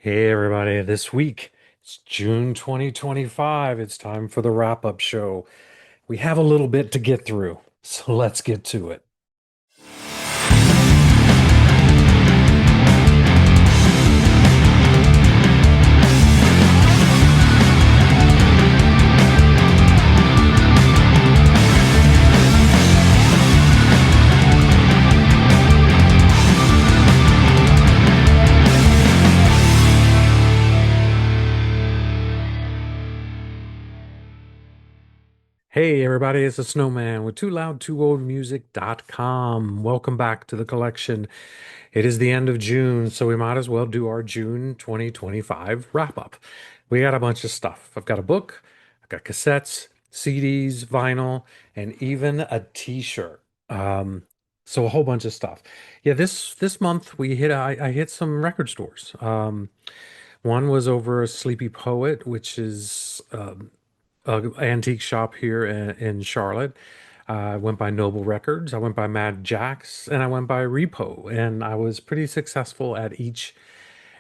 Hey everybody, this week it's June 2025. It's time for the wrap-up show. We have a little bit to get through, so let's get to it. Hey everybody, it's the Snowman with TooLoudTooOldMusic.com. Welcome back to the collection. It is the end of June, so we might as well do our June 2025 wrap-up. We got a bunch of stuff. I've got a book, I've got cassettes, CDs, vinyl, and even a t-shirt. So a whole bunch of stuff. Yeah, this month I hit some record stores. One was over Sleepy Poet, which is a antique shop here in Charlotte. I went by Noble Records, I went by Mad Jack's, and I went by Repo, and I was pretty successful at each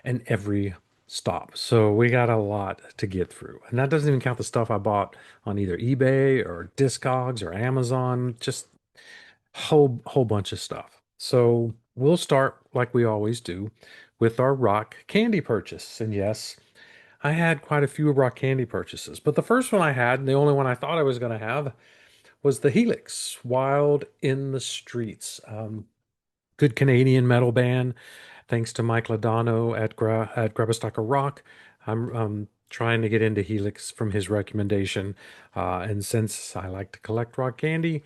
and every stop. So we got a lot to get through, and that doesn't even count the stuff I bought on either eBay or Discogs or Amazon. Just whole bunch of stuff. So we'll start like we always do with our rock candy purchase, and yes. I had quite a few rock candy purchases, but the first one I had, and the only one I thought I was going to have, was the Helix Wild in the Streets. Good Canadian metal band. Thanks to Mike Ladano at Grab a Stack of Rock. I'm trying to get into Helix from his recommendation. And since I like to collect rock candy,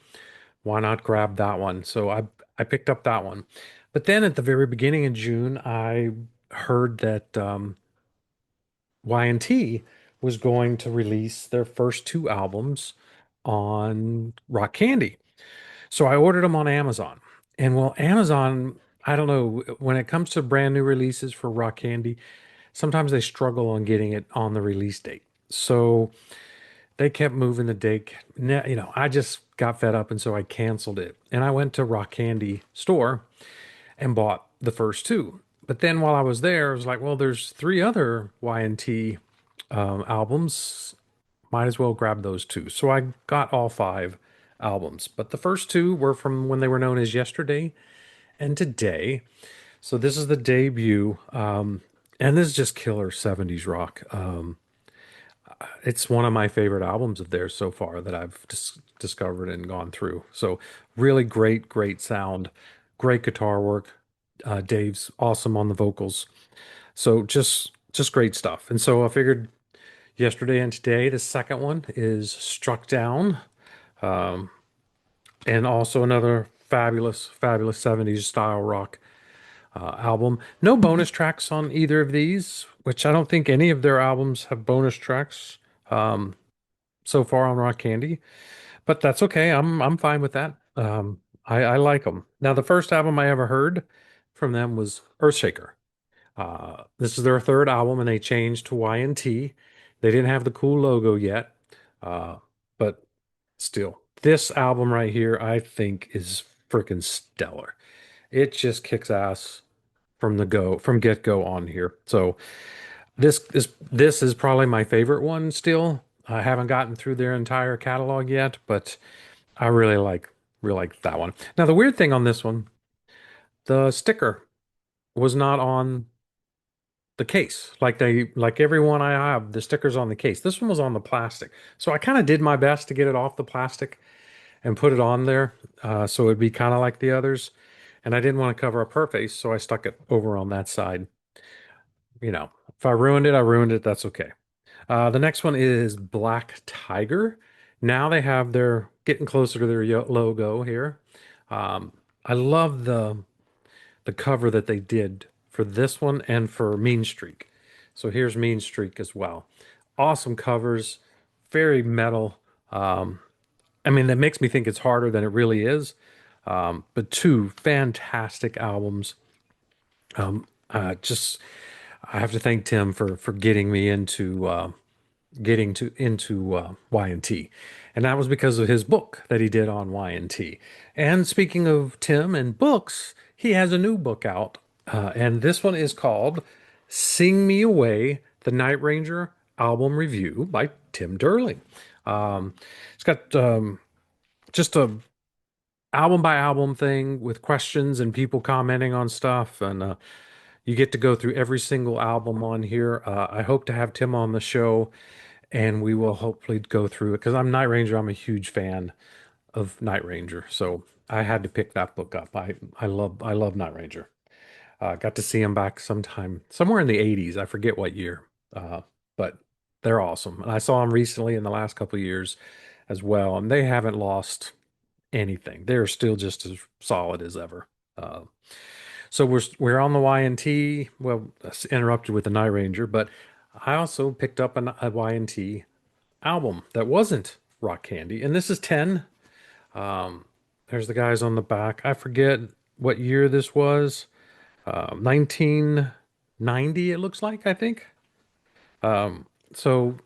why not grab that one? So I picked up that one. But then at the very beginning of June, I heard that Y&T was going to release their first two albums on Rock Candy. So I ordered them on Amazon. And well, Amazon, I don't know, when it comes to brand new releases for Rock Candy, sometimes they struggle on getting it on the release date. So they kept moving the date. I just got fed up and so I canceled it. And I went to Rock Candy store and bought the first two. But then while I was there, I was like, well, there's three other Y&T albums. Might as well grab those two. So I got all five albums. But the first two were from when they were known as Yesterday and Today. So this is the debut. And this is just killer 70s rock. It's one of my favorite albums of theirs so far that I've discovered and gone through. So really great sound, great guitar work. Dave's awesome on the vocals. So just great stuff. And so I figured yesterday and today, the second one is Struck Down, and also another fabulous 70s style rock album. No bonus tracks on either of these, which I don't think any of their albums have bonus tracks so far on Rock Candy, but that's okay. I'm fine with that. I like them. Now, the first album I ever heard from them was Earthshaker. This is their third album, and they changed to Y&T. They didn't have the cool logo yet, but still, this album right here, I think, is freaking stellar. It just kicks ass from get go on here. So this is probably my favorite one still. I haven't gotten through their entire catalog yet, but I really like that one. Now, the weird thing on this one, the sticker was not on the case. Like every one I have, the sticker's on the case. This one was on the plastic. So I kind of did my best to get it off the plastic and put it on there, so it'd be kind of like the others. And I didn't want to cover up her face, so I stuck it over on that side. If I ruined it, I ruined it. That's okay. The next one is Black Tiger. Now they have their getting closer to their logo here. I love the cover that they did for this one and for Mean Streak. So here's Mean Streak as well. Awesome covers, very metal. I mean, that makes me think it's harder than it really is. But two fantastic albums. Just I have to thank Tim for getting me into Y&T. And that was because of his book that he did on Y&T. And speaking of Tim and books, he has a new book out. And this one is called Sing Me Away, the Night Ranger album review by Tim Durling. Um, it's got just a album by album thing with questions and people commenting on stuff, and you get to go through every single album on here. I hope to have Tim on the show, and we will hopefully go through it because I'm Night Ranger. I'm a huge fan of Night Ranger, so I had to pick that book up. I love Night Ranger. Got to see him back sometime somewhere in the 80s. I forget what year, but they're awesome. And I saw them recently in the last couple of years as well, and they haven't lost anything. They're still just as solid as ever. Uh, so we're on the Y&T. Well, that's interrupted with the Night Ranger, but I also picked up a Y&T album that wasn't Rock Candy, and this is 10. Um, there's the guys on the back. I forget what year this was. 1990, it looks like, I think. So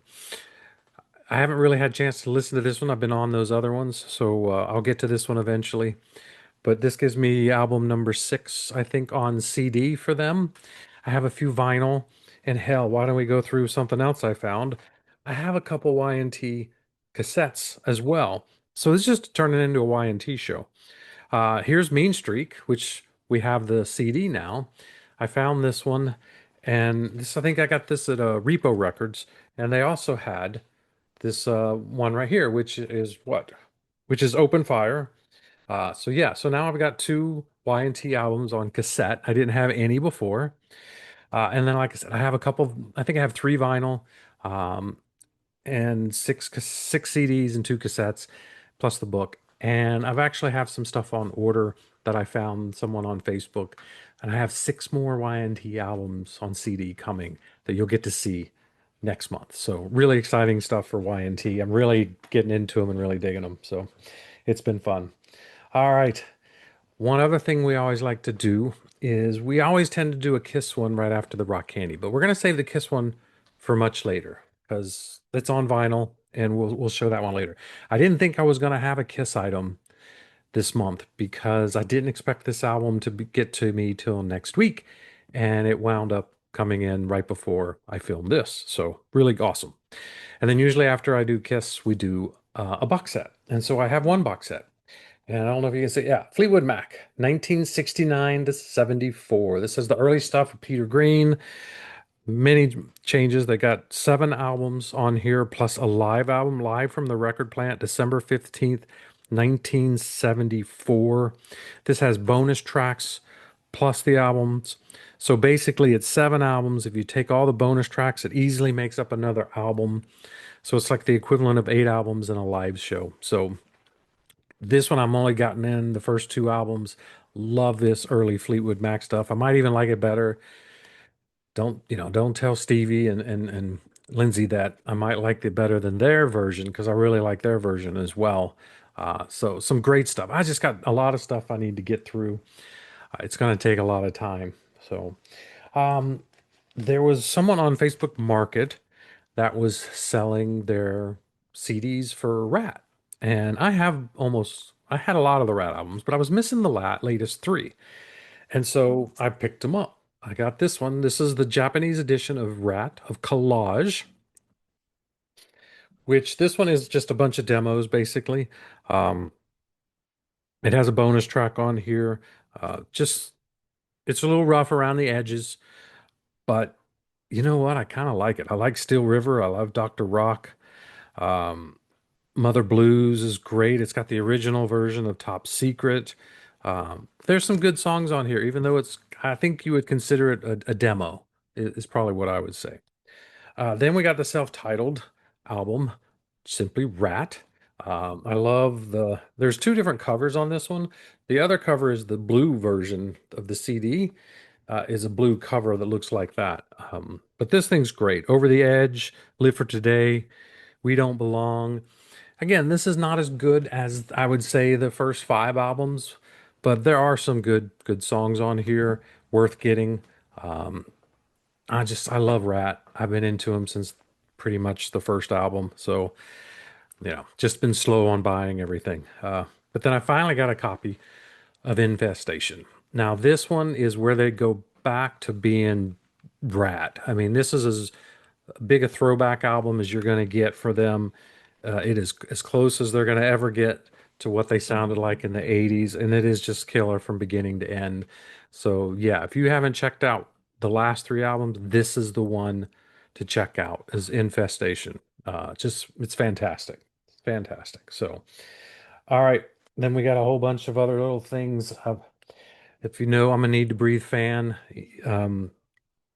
I haven't really had a chance to listen to this one. I've been on those other ones, so I'll get to this one eventually. But this gives me album number 6, I think, on CD for them. I have a few vinyl, and hell, why don't we go through something else I found? I have a couple Y&T cassettes as well. So this is just turning into a Y&T show. Here's Mean Streak, which we have the CD now. I found this one, and this I think I got this at Repo Records, and they also had this one right here, which is what? Which is Open Fire. So yeah, so now I've got two Y&T albums on cassette. I didn't have any before. And then, like I said, I have a couple, I think I have three vinyl, um, and six CDs and two cassettes, plus the book. And I've actually have some stuff on order that I found someone on Facebook, and I have six more Y&T albums on CD coming that you'll get to see next month. So really exciting stuff for Y&T. I'm really getting into them and really digging them. So it's been fun. All right. One other thing we always like to do is we always tend to do a Kiss one right after the Rock Candy, but we're going to save the Kiss one for much later because it's on vinyl and we'll show that one later. I didn't think I was going to have a Kiss item this month because I didn't expect this album to get to me till next week, and it wound up coming in right before I filmed this. So really awesome. And then usually after I do Kiss, we do a box set, and so I have one box set. And I don't know if you can see, yeah, Fleetwood Mac, 1969 to 74. This is the early stuff of Peter Green. Many changes. They got 7 albums on here, plus a live album, live from the record plant, December 15th, 1974. This has bonus tracks plus the albums. So basically, it's 7 albums. If you take all the bonus tracks, it easily makes up another album. So it's like the equivalent of 8 albums in a live show. So this one I'm only gotten in the first 2 albums. Love this early Fleetwood Mac stuff. I might even like it better. Don't tell Stevie and Lindsay that I might like it better than their version because I really like their version as well. So some great stuff. I just got a lot of stuff I need to get through. It's going to take a lot of time. So there was someone on Facebook Market that was selling their CDs for Ratt. And I had a lot of the Ratt albums, but I was missing the latest three. And so I picked them up. I got this one. This is the Japanese edition of Ratt of Collage, which this one is just a bunch of demos basically. Um, it has a bonus track on here. Just it's a little rough around the edges, but you know what? I kind of like it. I like Steel River. I love Dr. Rock. Um, Mother Blues is great. It's got the original version of Top Secret. There's some good songs on here, even though I think you would consider it a demo, is probably what I would say. Then we got the self-titled album, simply Ratt. I love there's two different covers on this one. The other cover is the blue version of the CD, is a blue cover that looks like that. But this thing's great. Over the Edge, Live for Today, We Don't Belong. Again, this is not as good as I would say the first 5 albums, but there are some good songs on here worth getting. I love Ratt. I've been into him since pretty much the first album, so just been slow on buying everything. But then I finally got a copy of Infestation. Now this one is where they go back to being Ratt. I mean, this is as big a throwback album as you're going to get for them. It is as close as they're going to ever get to what they sounded like in the 80s, and it is just killer from beginning to end. So, yeah, if you haven't checked out the last three albums, this is the one to check out is Infestation. Just it's fantastic. It's fantastic. So, all right, then we got a whole bunch of other little things. If you know, I'm a Need to Breathe fan. Um,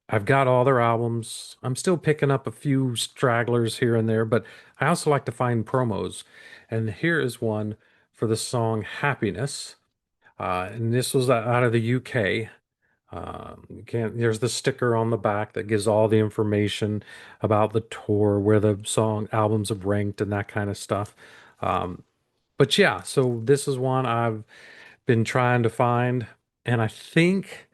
I've got all their albums. I'm still picking up a few stragglers here and there, but I also like to find promos. And here is one for the song Happiness. And this was out of the UK. You can't, there's the sticker on the back that gives all the information about the tour, where the song albums have ranked and that kind of stuff. Um, but yeah, so this is one I've been trying to find, and I think.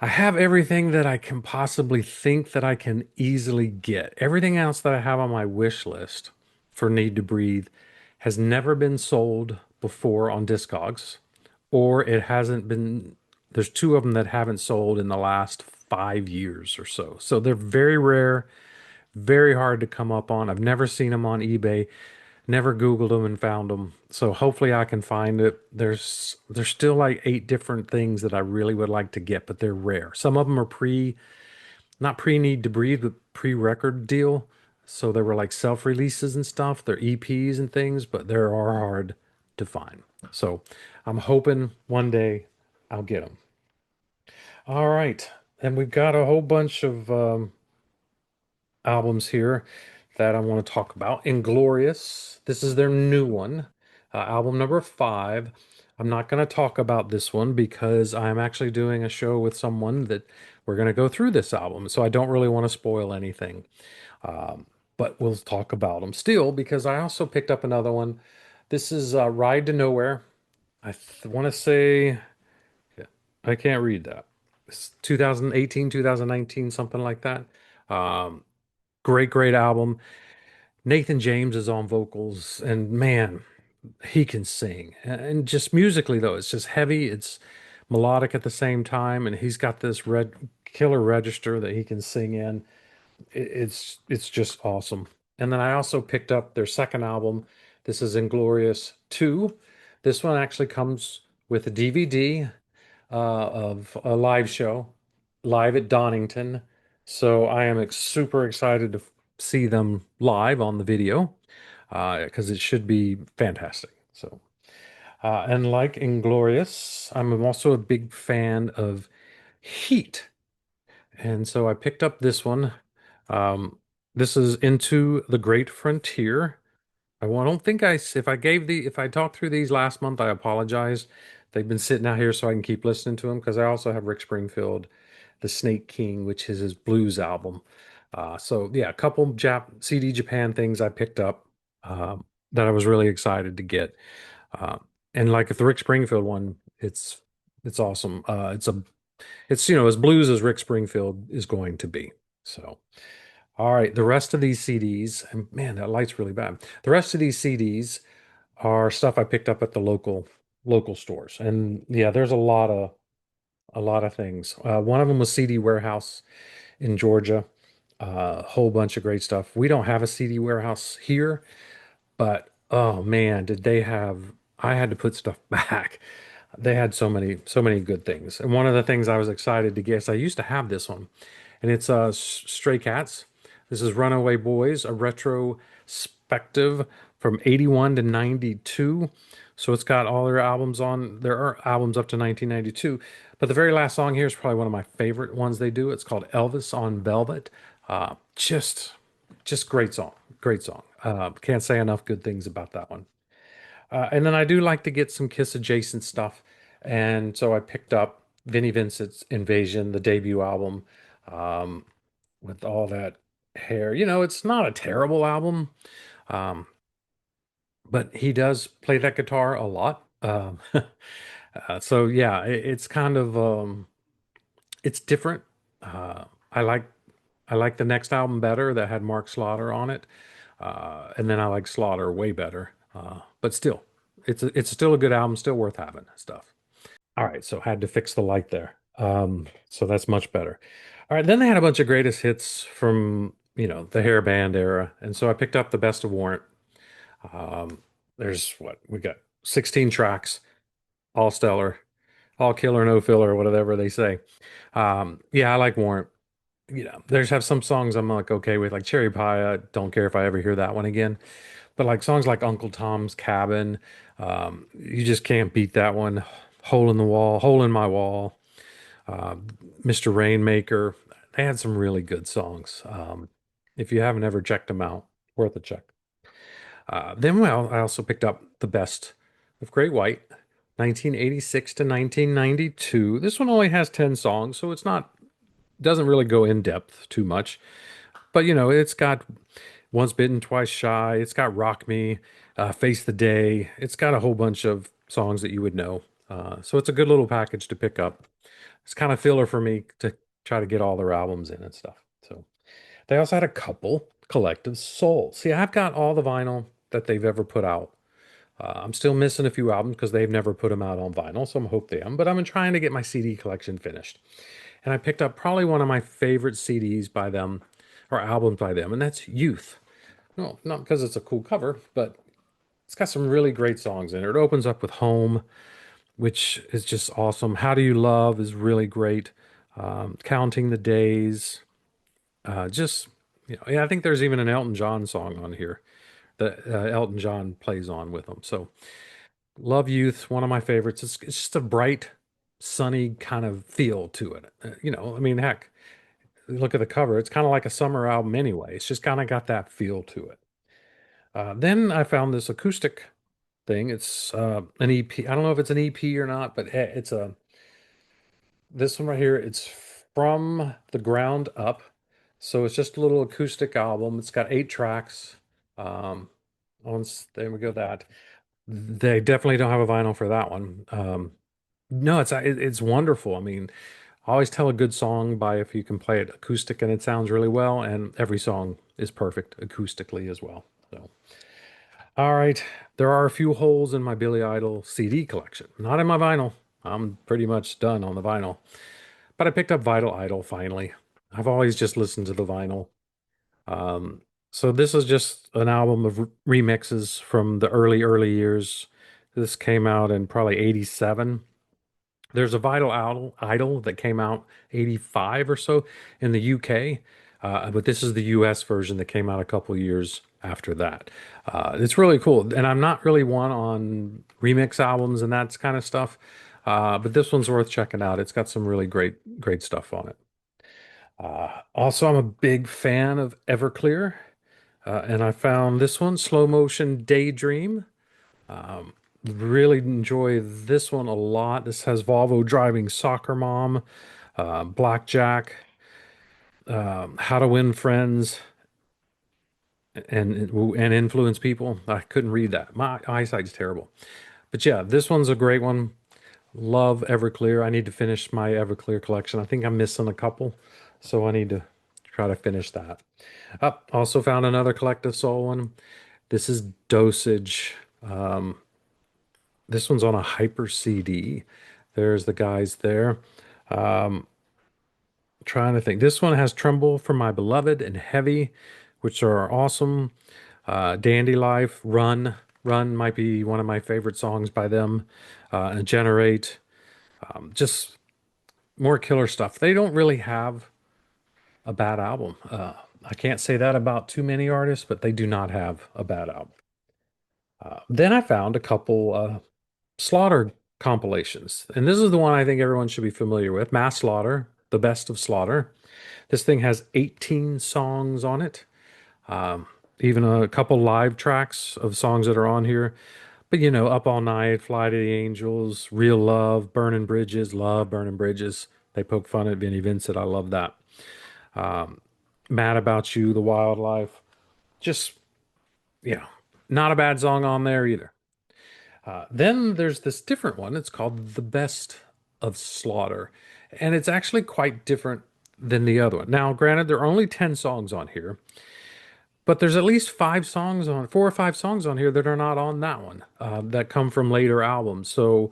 I have everything that I can possibly think that I can easily get. Everything else that I have on my wish list for Need to Breathe has never been sold before on Discogs, or it hasn't been. There's two of them that haven't sold in the last 5 years or so. So they're very rare, very hard to come up on. I've never seen them on eBay, never Googled them and found them. So hopefully I can find it. There's still like eight different things that I really would like to get, but they're rare. Some of them are not pre Need to Breathe, but pre-record deal. So they were like self-releases and stuff. They're EPs and things, but they are hard to find. So I'm hoping one day I'll get them. All right. And we've got a whole bunch of albums here that I want to talk about. Inglorious, this is their new one, album number 5. I'm not going to talk about this one because I'm actually doing a show with someone that we're going to go through this album, so I don't really want to spoil anything. Um, but we'll talk about them still because I also picked up another one. This is Ride to Nowhere. Want to say, yeah, I can't read that. It's 2018, 2019, something like that. Um, great album. Nathan James is on vocals, and man, he can sing. And just musically, though, it's just heavy, it's melodic at the same time, and he's got this red killer register that he can sing in. It's just awesome. And then I also picked up their second album. This is Inglorious 2. This one actually comes with a DVD of a live show, live at Donington. So I am super excited to see them live on the video because it should be fantastic. So, and like Inglorious, I'm also a big fan of Heat. And so I picked up this one. Um, this is Into the Great Frontier. Don't think if I talked through these last month, I apologize. They've been sitting out here so I can keep listening to them because I also have Rick Springfield, The Snake King, which is his blues album. So yeah, a couple CD Japan things I picked up that I was really excited to get. Uh, and like if the Rick Springfield one, it's awesome. It's as blues as Rick Springfield is going to be. So. All right, the rest of these CDs, and man, that light's really bad. The rest of these CDs are stuff I picked up at the local stores. And yeah, there's a lot of things. One of them was CD Warehouse in Georgia. A whole bunch of great stuff. We don't have a CD Warehouse here, but oh man, did they have I had to put stuff back. They had so many good things. And one of the things I was excited to get is I used to have this one, and it's Stray Cats. This is Runaway Boys, a retrospective from 81 to 92. So it's got all their albums on. There are albums up to 1992, but the very last song here is probably one of my favorite ones they do. It's called Elvis on Velvet. Just great song, great song. Can't say enough good things about that one. And then I do like to get some Kiss adjacent stuff. And so I picked up Vinnie Vincent's Invasion, the debut album, um, with all that hair. It's not a terrible album, um, but he does play that guitar a lot. So yeah, it's kind of it's different. Uh, I like I like the next album better that had Mark Slaughter on it, and then I like Slaughter way better. But still, it's still a good album, still worth having stuff. All right, so had to fix the light there. So that's much better. All right, then they had a bunch of greatest hits from, the hair band era. And so I picked up the best of Warrant. Um, there's what we got 16 tracks, all stellar, all killer, no filler, whatever they say. Yeah, I like Warrant. There's have some songs I'm like okay with, like Cherry Pie. I don't care if I ever hear that one again. But like songs like Uncle Tom's Cabin, you just can't beat that one. Hole in the Wall, Hole in My Wall, uh, Mr. Rainmaker. They had some really good songs. If you haven't ever checked them out, worth a check. Then, well, I also picked up the best of Great White, 1986 to 1992. This one only has 10 songs, so it's not, doesn't really go in depth too much. But, it's got Once Bitten, Twice Shy. It's got Rock Me, Face the Day. It's got a whole bunch of songs that you would know. So it's a good little package to pick up. It's kind of filler for me to try to get all their albums in and stuff. So they also had a couple Collective Soul. See, I've got all the vinyl that they've ever put out. I'm still missing a few albums because they've never put them out on vinyl, so I'm hope they am. But I'm trying to get my CD collection finished, and I picked up probably one of my favorite CDs by them, or albums by them, and that's Youth. No, not because it's a cool cover, but it's got some really great songs in it. It opens up with Home, which is just awesome. How Do You Love is really great. Counting the Days, just yeah, I think there's even an Elton John song on here that Elton John plays on with them. So love Youth, one of my favorites. It's just a bright, sunny kind of feel to it. I mean, heck, look at the cover. It's kind of like a summer album anyway. It's just kind of got that feel to it. Then I found this acoustic thing. It's an EP. I don't know if it's an EP or not, but it's a this one right here. It's from the ground up. So it's just a little acoustic album. It's got 8 tracks. Um, there we go. That they definitely don't have a vinyl for that one. No, it's wonderful. I mean, I always tell a good song by if you can play it acoustic and it sounds really well, and every song is perfect acoustically as well. So, all right, there are a few holes in my Billy Idol CD collection, not in my vinyl. I'm pretty much done on the vinyl, but I picked up Vital Idol finally. I've always just listened to the vinyl. Um, so this is just an album of remixes from the early years. This came out in probably 87. There's a Idol that came out 85 or so in the UK, but this is the US version that came out a couple years after that. It's really cool, and I'm not really one on remix albums and that kind of stuff, but this one's worth checking out. It's got some really great stuff on it. Also, I'm a big fan of Everclear, and I found this one, Slow Motion Daydream. Really enjoy this one a lot. This has Volvo Driving Soccer Mom, Blackjack, How to Win Friends, and Influence People. I couldn't read that. My eyesight's terrible. But yeah, this one's a great one. Love Everclear. I need to finish my Everclear collection. I think I'm missing a couple, so I need to try to finish that. Up, also found another Collective Soul one. This is Dosage. This one's on a Hyper CD. There's the guys there. Trying to think. This one has Tremble for My Beloved and Heavy, which are awesome. Dandy Life, Run might be one of my favorite songs by them. And Generate, just more killer stuff. They don't really have a bad album. I can't say that about too many artists, but they do not have a bad album. Then I found a couple Slaughter compilations. And this is the one I think everyone should be familiar with. Mass Slaughter, The Best of Slaughter. This thing has 18 songs on it. Even a couple live tracks of songs that are on here. But Up All Night, Fly to the Angels, Real Love, Burning Bridges, love Burning Bridges. They poke fun at Vinnie Vincent. I love that. Mad About You, The Wildlife. Just, yeah, not a bad song on there either. Then there's this different one. It's called The Best of Slaughter. And it's actually quite different than the other one. Now, granted, there are only 10 songs on here, but there's at least 4 or 5 songs on here that are not on that one, that come from later albums. So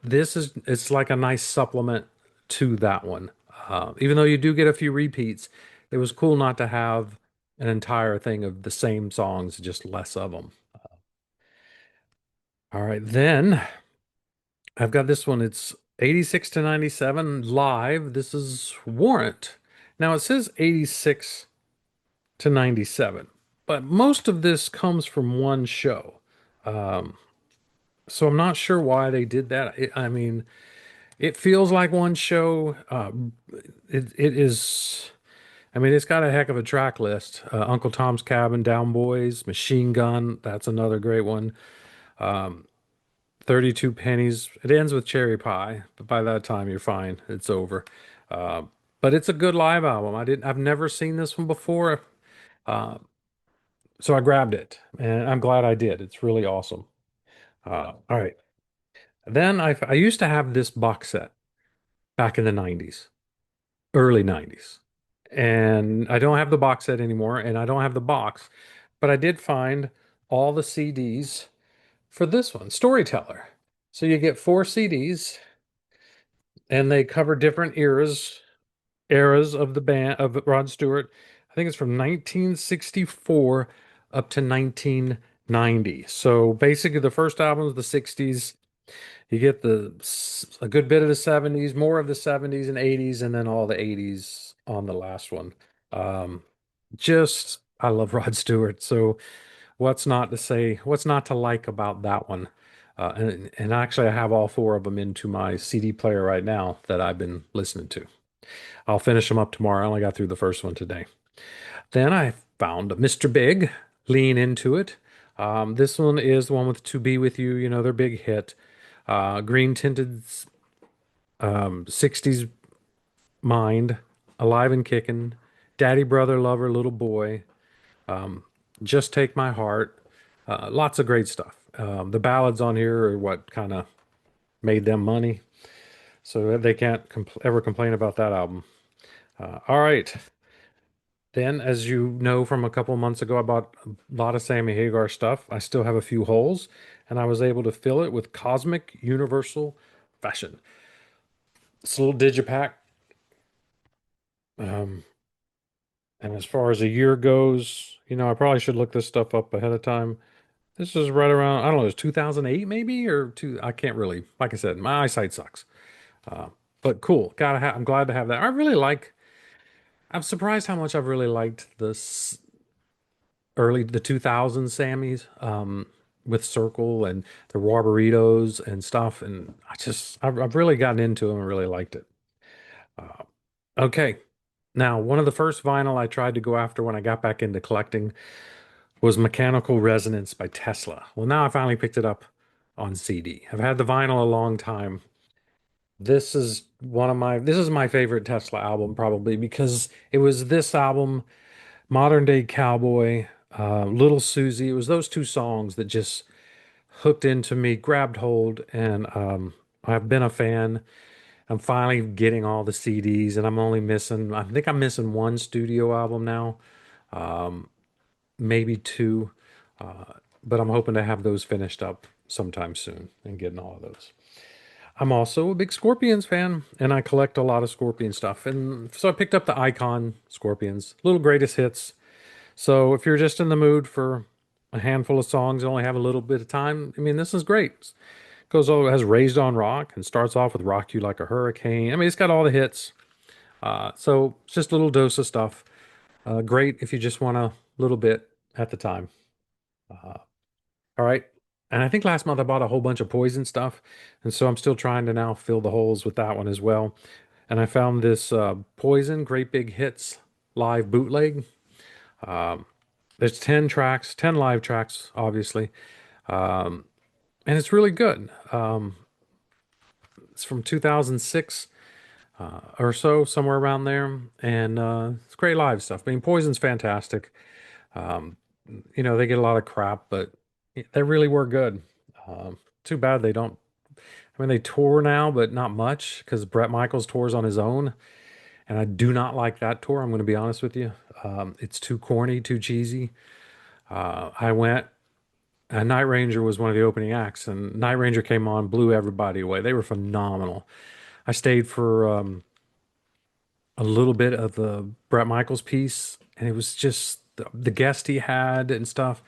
it's like a nice supplement to that one. Even though you do get a few repeats, it was cool not to have an entire thing of the same songs, just less of them. All right, then I've got this one. It's 86 to 97 live. This is Warrant. Now it says 86 to 97, but most of this comes from one show. Um, so I'm not sure why they did that. I mean, it feels like one show. It is. I mean, it's got a heck of a track list. Uncle Tom's Cabin, Down Boys, Machine Gun. That's another great one. 32 Pennies. It ends with Cherry Pie, but by that time you're fine. It's over. Uh, but it's a good live album. I've never seen this one before. Uh, so I grabbed it and I'm glad I did. It's really awesome. All right. Then I used to have this box set back in the 90s, early 90s. And I don't have the box set anymore and I don't have the box, but I did find all the CDs for this one, Storyteller. So you get four CDs and they cover different eras of the band of Rod Stewart. I think it's from 1964 up to 1990. So basically the first album is the 60s. You get a good bit of the 70s, more of the 70s and 80s, and then all the 80s on the last one. Um, just I love Rod Stewart, so what's not to say, what's not to like about that one? And actually, I have all four of them into my CD player right now that I've been listening to. I'll finish them up tomorrow. I only got through the first one today. Then I found Mr. Big, Lean Into It. This one is the one with To Be With You, their big hit. Green Tinted 60s Mind, Alive and Kickin', Daddy, Brother, Lover, Little Boy, Just Take My Heart. Lots of great stuff. The ballads on here are what kind of made them money, so they can't ever complain about that album. All right. Then, as you know from a couple months ago, I bought a lot of Sammy Hagar stuff. I still have a few holes, and I was able to fill it with Cosmic Universal Fashion. It's a little digipack. Um, and as far as a year goes, I probably should look this stuff up ahead of time. This is right around, I don't know, it's 2008 maybe or two. I can't really, like I said, my eyesight sucks. Uh, but cool. I'm glad to have that. I'm surprised how much I've really liked the 2000s Sammys, with Circle and the Raw Burritos and stuff. And I've really gotten into them and really liked it. Uh, okay. Now, one of the first vinyl I tried to go after when I got back into collecting was Mechanical Resonance by Tesla. Well, now I finally picked it up on CD. I've had the vinyl a long time. This is my favorite Tesla album probably because it was this album, Modern Day Cowboy, Little Susie. It was those two songs that just hooked into me, grabbed hold, and I've been a fan. I'm finally getting all the CDs, and I think I'm missing one studio album now, maybe two, but I'm hoping to have those finished up sometime soon and getting all of those. I'm also a big Scorpions fan, and I collect a lot of Scorpion stuff. And so I picked up the Icon Scorpions, little greatest hits. So if you're just in the mood for a handful of songs and only have a little bit of time, I mean, this is great. Goes over, has Raised on Rock and starts off with Rock You Like a Hurricane. I mean, it's got all the hits. So it's just a little dose of stuff. Great if you just want a little bit at the time. All right. And I think last month I bought a whole bunch of Poison stuff. And so I'm still trying to now fill the holes with that one as well. And I found this Poison Great Big Hits live bootleg. There's 10 tracks, 10 live tracks, obviously. And it's really good. It's from 2006 or so, somewhere around there. And it's great live stuff. I mean, Poison's fantastic. They get a lot of crap, but they really were good. Too bad they don't. I mean, they tour now, but not much because Bret Michaels tours on his own. And I do not like that tour. I'm going to be honest with you. It's too corny, too cheesy. I went, and Night Ranger was one of the opening acts, and Night Ranger came on, blew everybody away. They were phenomenal. I stayed for a little bit of the Bret Michaels piece, and it was just the guest he had and stuff.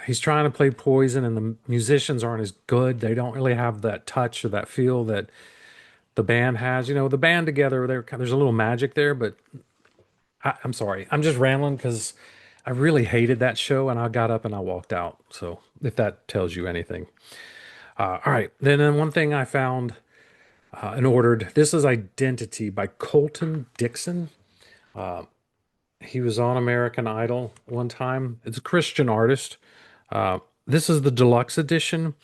He's trying to play Poison, and the musicians aren't as good. They don't really have that touch or that feel that the band has. You know, the band together, there's a little magic there, but I'm sorry. I'm just rambling because I really hated that show, and I got up and I walked out. So if that tells you anything. All right. Then one thing I found and ordered. This is Identity by Colton Dixon. He was on American Idol one time. It's a Christian artist. This is the deluxe edition,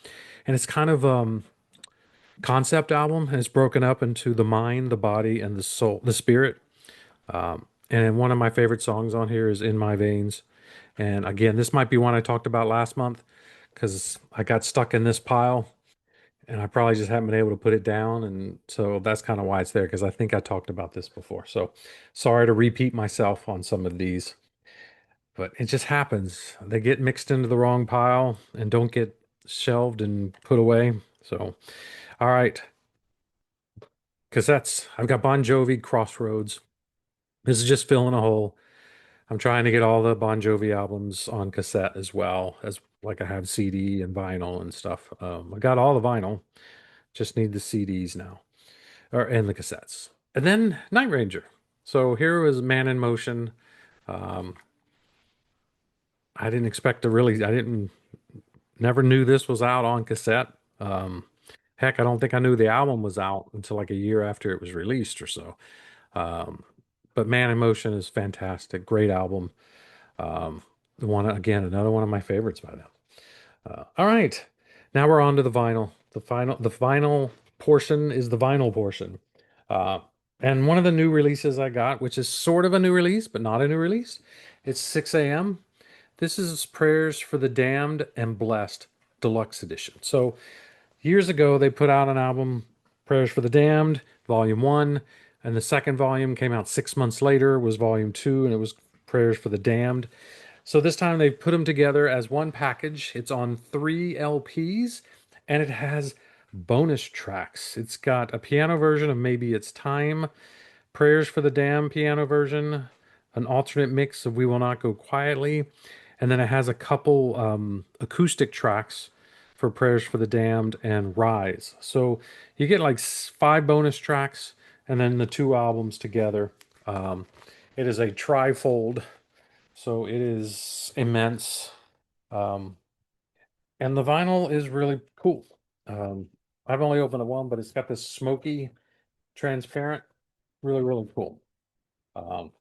and it's kind of concept album, and it's broken up into the mind, the body, and the soul, the spirit. And one of my favorite songs on here is "In My Veins." And again, this might be one I talked about last month because I got stuck in this pile and I probably just haven't been able to put it down. And so that's kind of why it's there because I think I talked about this before. So sorry to repeat myself on some of these, but it just happens. They get mixed into the wrong pile and don't get shelved and put away. So, all right, cassettes. I've got Bon Jovi, Crossroads. This is just filling a hole. I'm trying to get all the Bon Jovi albums on cassette as well as like I have CD and vinyl and stuff. I got all the vinyl, just need the CDs now, or and the cassettes. And then Night Ranger. So here was Man in Motion. Um, I didn't expect to really. I didn't never knew this was out on cassette. Um, Heck, I don't think I knew the album was out until like a year after it was released or so. Um, but Man in Motion is fantastic, great album. The one again, another one of my favorites by them. All right, now we're on to the vinyl. The vinyl portion is the vinyl portion. Uh, and one of the new releases I got, which is sort of a new release, but not a new release, it's 6 a.m. This is Prayers for the Damned and Blessed Deluxe Edition. So years ago, they put out an album, Prayers for the Damned, Volume 1, and the second volume came out 6 months later, was Volume 2, and it was Prayers for the Damned. So this time they put them together as one package. It's on 3 LPs and it has bonus tracks. It's got a piano version of Maybe It's Time, Prayers for the Damned piano version, an alternate mix of We Will Not Go Quietly, and then it has a couple acoustic tracks for Prayers for the Damned and Rise. So you get like 5 bonus tracks and then the 2 albums together. It is a trifold, so it is immense. Um, and the vinyl is really cool. Um, I've only opened the one, but it's got this smoky, transparent, really, really cool. Um,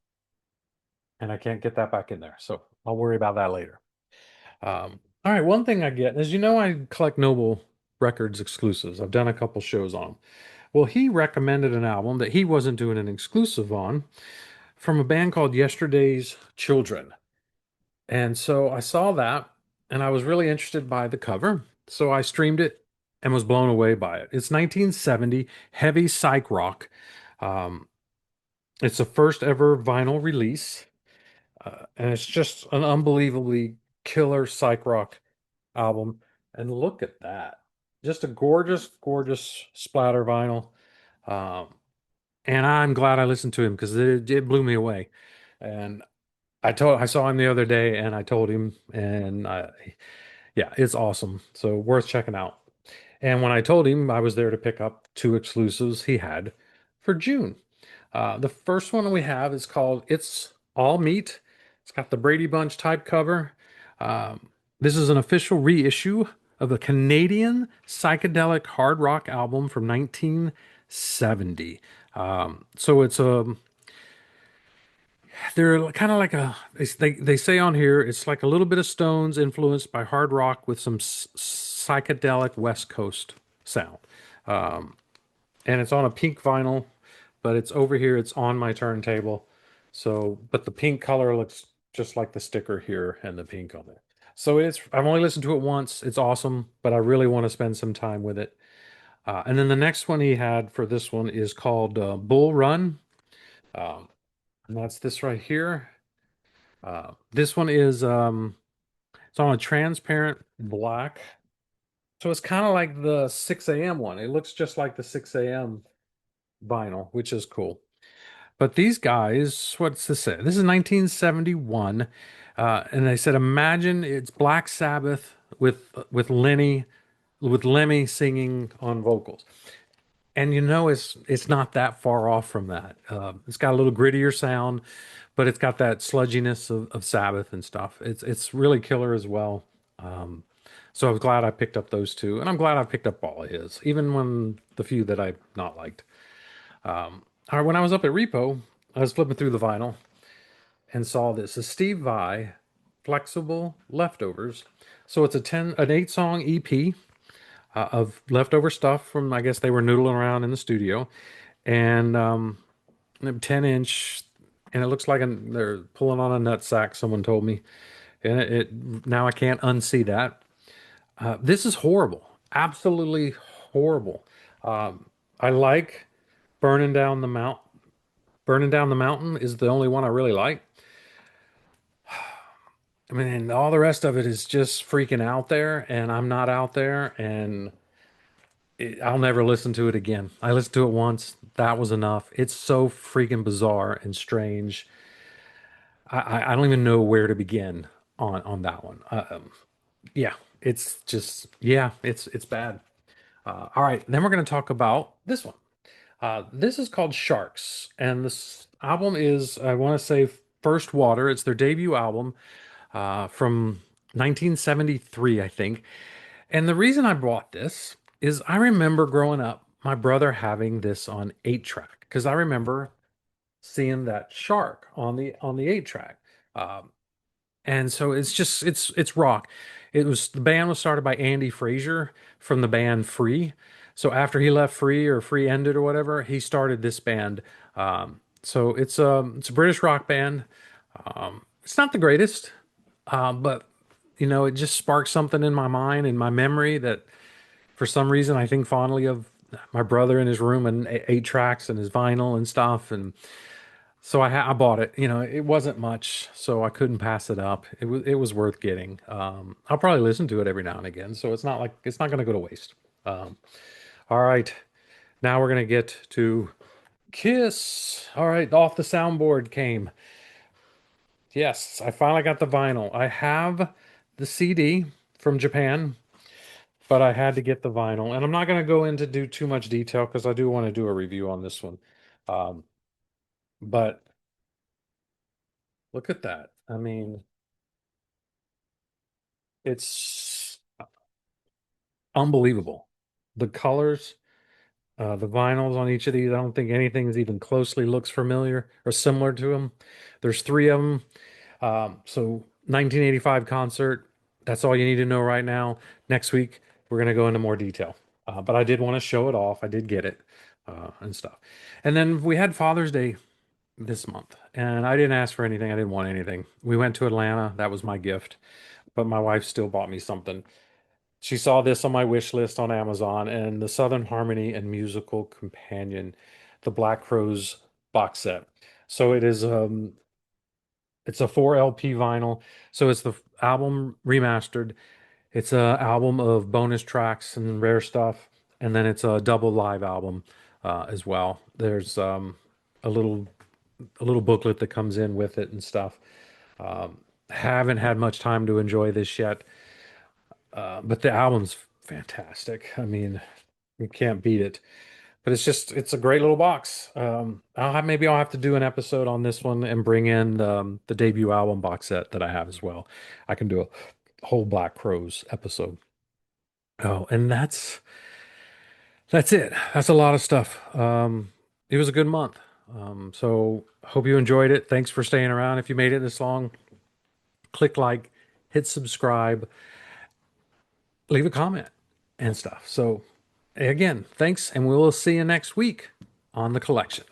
and I can't get that back in there, so I'll worry about that later. All right, one thing I get is I collect Noble Records exclusives. I've done a couple shows on them. Well, he recommended an album that he wasn't doing an exclusive on from a band called Yesterday's Children. And so I saw that and I was really interested by the cover. So I streamed it and was blown away by it. It's 1970 heavy psych rock. Um, it's the first ever vinyl release. And it's just an unbelievably killer psych rock album. And look at that. Just a gorgeous, gorgeous splatter vinyl. Um, and I'm glad I listened to him because it blew me away. And I saw him the other day and I told him and yeah, it's awesome. So worth checking out. And when I told him I was there to pick up 2 exclusives he had for June. The first one we have is called It's All Meat. It's got the Brady Bunch type cover. This is an official reissue of a Canadian psychedelic hard rock album from 1970. So it's a they're kind of like they say on here it's like a little bit of Stones influenced by hard rock with some psychedelic West Coast sound. And it's on a pink vinyl, but it's over here. It's on my turntable. So, but the pink color looks just like the sticker here and the pink on it. So I've only listened to it once. It's awesome, but I really want to spend some time with it. And then the next one he had for this one is called Bull Run. Um, and that's this right here. This one is it's on a transparent black. So it's kind of like the 6 a.m. one. It looks just like the 6 a.m. vinyl, which is cool. But these guys, what's this say? This is 1971, and they said, imagine it's Black Sabbath with Lemmy singing on vocals. And it's not that far off from that. It's got a little grittier sound, but it's got that sludginess of Sabbath and stuff. It's really killer as well. So I was glad I picked up those two, and I'm glad I picked up all of his, even when the few that I not liked. All right, when I was up at Repo, I was flipping through the vinyl and saw this. A Steve Vai Flexible Leftovers. So it's an 8 song EP of leftover stuff from, I guess they were noodling around in the studio, and 10 inch, and it looks like they're pulling on a nut sack. Someone told me, and it now I can't unsee that. This is horrible, absolutely horrible. I like burning down the mount. Burning down the mountain is the only one I really like. I mean, all the rest of it is just freaking out there, and I'm not out there, and I'll never listen to it again. I listened to it once. That was enough. It's so freaking bizarre and strange. I don't even know where to begin on that one. Yeah, it's just yeah, it's bad. All right, then we're gonna talk about this one. This is called Sharks, and this album is, I want to say, First Water. It's their debut album from 1973, I think. And the reason I bought this is I remember growing up, my brother having this on 8 track because I remember seeing that shark on the 8 track. Um, and so it's rock. The band was started by Andy Frazier from the band Free. So after he left Free, or Free ended or whatever, he started this band. So it's a British rock band. It's not the greatest, but it just sparked something in my mind and my memory that for some reason I think fondly of my brother in his room and 8 tracks and his vinyl and stuff. And so I bought it. It wasn't much, so I couldn't pass it up. It was worth getting. I'll probably listen to it every now and again, so it's not going to go to waste. Um, all right, now we're gonna get to Kiss. All right, off the soundboard came. Yes, I finally got the vinyl. I have the CD from Japan, but I had to get the vinyl, and I'm not going to go into do too much detail because I do want to do a review on this one. Um, but look at that. I mean, it's unbelievable. The colors, the vinyls on each of these, I don't think anything's even closely looks familiar or similar to them. There's three of them. So 1985 concert, that's all you need to know right now. Next week, we're going to go into more detail. But I did want to show it off. I did get it and stuff. And then we had Father's Day this month, and I didn't ask for anything. I didn't want anything. We went to Atlanta. That was my gift. But my wife still bought me something. She saw this on my wish list on Amazon, and the Southern Harmony and Musical Companion, the Black Crowes box set. So it's a 4 LP vinyl. So it's the album remastered. It's a album of bonus tracks and rare stuff, and then it's a double live album as well. There's a little a little booklet that comes in with it and stuff. Haven't had much time to enjoy this yet, but the album's fantastic. I mean, you can't beat it. But it's a great little box. Maybe I'll have to do an episode on this one and bring in the debut album box set that I have as well. I can do a whole Black Crows episode. Oh, and that's it. That's a lot of stuff. It was a good month. So hope you enjoyed it. Thanks for staying around. If you made it this long, click like, hit subscribe, leave a comment and stuff. So again, thanks, and we will see you next week on the collection.